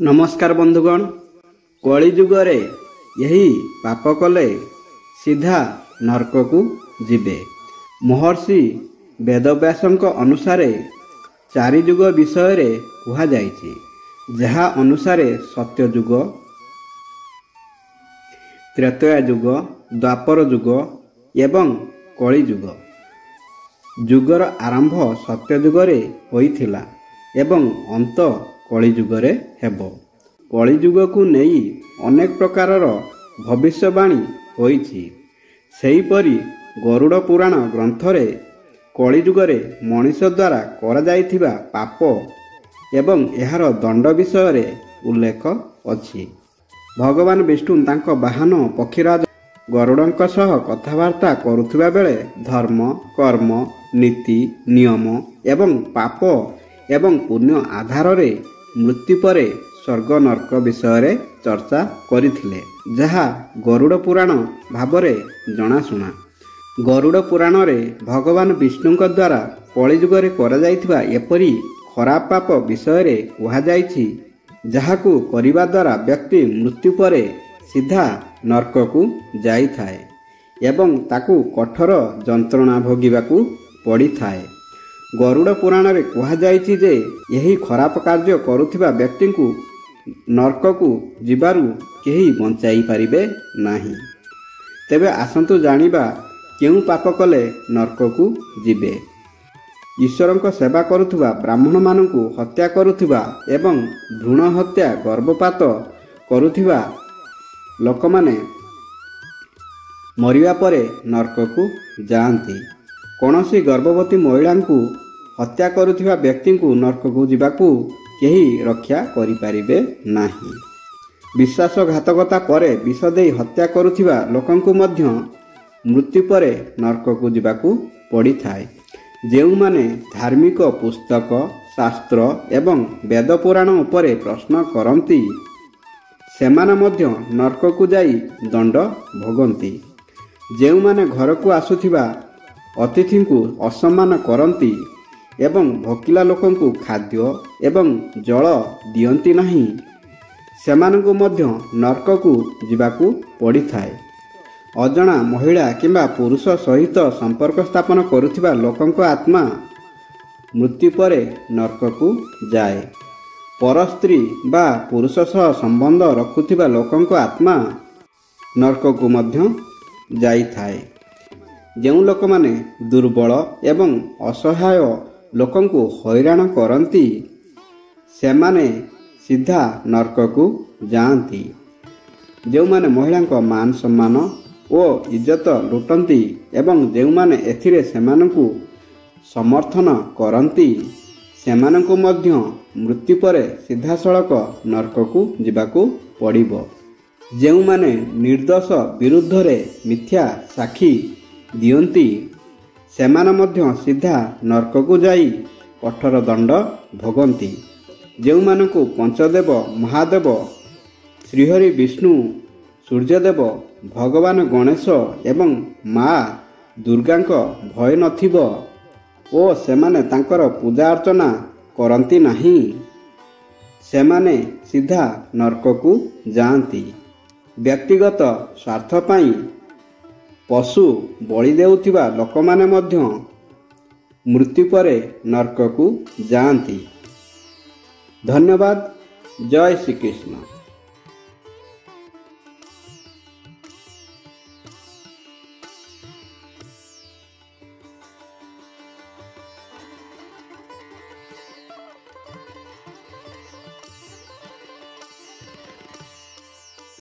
नमस्कार बंधुगण, कली जुगरे यही पाप कले सीधा नरक को जीवे। महर्षि वेदव्यासଙ୍କ अनुसारे चारि जुग विषय रे कहा जाइछि, जहा अनुसारे सत्य जुग, त्रेतया जुग, द्वापर जुग एवं कली जुग। जुगर आरंभ सत्य जुगरे होइथिला एवं अंत कली जुगरे हेबो। कली जुग को नहीं अनेक प्रकारर भविष्यवाणी होइछि। सेहीपरि गरुड़ पुराण ग्रंथरे कली जुगरे मनुष्य द्वारा करा जाइथिबा पाप एवं एहार दंड विषय रे उल्लेख अछि। भगवान विष्णु तांको वाहन पक्षीराज गरुड़ंक सह कथबार्ता करुथिबा बेले धर्म, कर्म, नीति, नियम एवं पाप एवं पुण्य आधार रे मृत्यु परे स्वर्ग नरक विषय रे चर्चा करिथिले, जहा गरुड़ पुराण भावरे जनाशुना। गरुड़ पुराण रे भगवान विष्णुଙ୍କ द्वारा कली जुगरे करा जाइथिबा एपरि खराब पाप विषय रे कहा जाइछि, जहाकू करिबा द्वारा व्यक्ति मृत्यु परे सीधा नरक को जाइथाए एवं ताकू कठोर जंत्रणा भोगिबाकू पड़िथाए। गरुड़ पुराण रे कहा जाइछि जे यही खराब कार्य करुथिबा व्यक्ति को नरक को जीवारु केही बंचाई पारिबे नाही। तेबे आसंतु जानिबा केउ पाप कले नरक को जीवे। ईश्वरଙ୍କ सेवा करुथिबा ब्राह्मण मानकू हत्या करुथिबा एवं भ्रूण हत्या गर्भपात करुथिबा लोकमाने मरिबा परे नरक को जाआंती। कौनसी गर्भवती महिला को हत्या करुथिबा व्यक्ति को नरक को जीवाकू केही रक्षा करि पारिबे नाही। विश्वासघातकता परे विष देई हत्या करुथिबा लोकंकु मध्य मृत्यु परे नरक को जीवाकू पड़िथाए। जेउमाने धार्मिक पुस्तक, शास्त्र एवं वेद पुराण उपरे प्रश्न करती सेमाने मध्य नरक को जाई दंड भोगंती। जेउमाने घर को आसुथिबा अतिथि को असम्मान करती एवं भोकिला लोकंकु खाद्य एवं जल दियंती नहीं, सेमानंकु मध्य नरक को जीवाकू पड़िथाए। अजणा महिला किंबा पुरुष सहित संपर्क स्थापन करुथिबा लोकंक आत्मा मृत्यु परे नरक को जाए। पर स्त्री बा पुरुष सह संबंध रखुथिबा लोकंक आत्मा नरक को मध्य जाइथाए। जेउ लोक माने दुर्बल एवं असहाय लोकंकु हैरान करती सेमाने सीधा नरक को जाआंती। जेउ माने महिलांक मान सम्मान ओ इज्जत लुटंती एवं जेउ माने एथिरे सेमानंकु समर्थन करती सेमानंकु मध्य मृत्यु परे सीधा सड़क नरक को जीवाकू पड़िबो। जेउ माने निर्दोष विरुद्ध रे मिथ्या साक्षी दियंती सेमाने मध्य सीधा नरक को जाई कठोर दंड भोगंती। जेउमानंकु पंचदेव महादेव श्रीहरि विष्णु सूर्यदेव भगवान गणेश एवं माँ दुर्गांक भय नथिबो ओ सेमाने तांकर पूजा अर्चना करंती नहीं, सेमाने सीधा नरक को जाआंती। व्यक्तिगत स्वार्थ पाई पशु बलि देउथिबा लोकमाने मध्य मृत्यु परे नरक को जाआंती। धन्यवाद। जय श्री कृष्ण।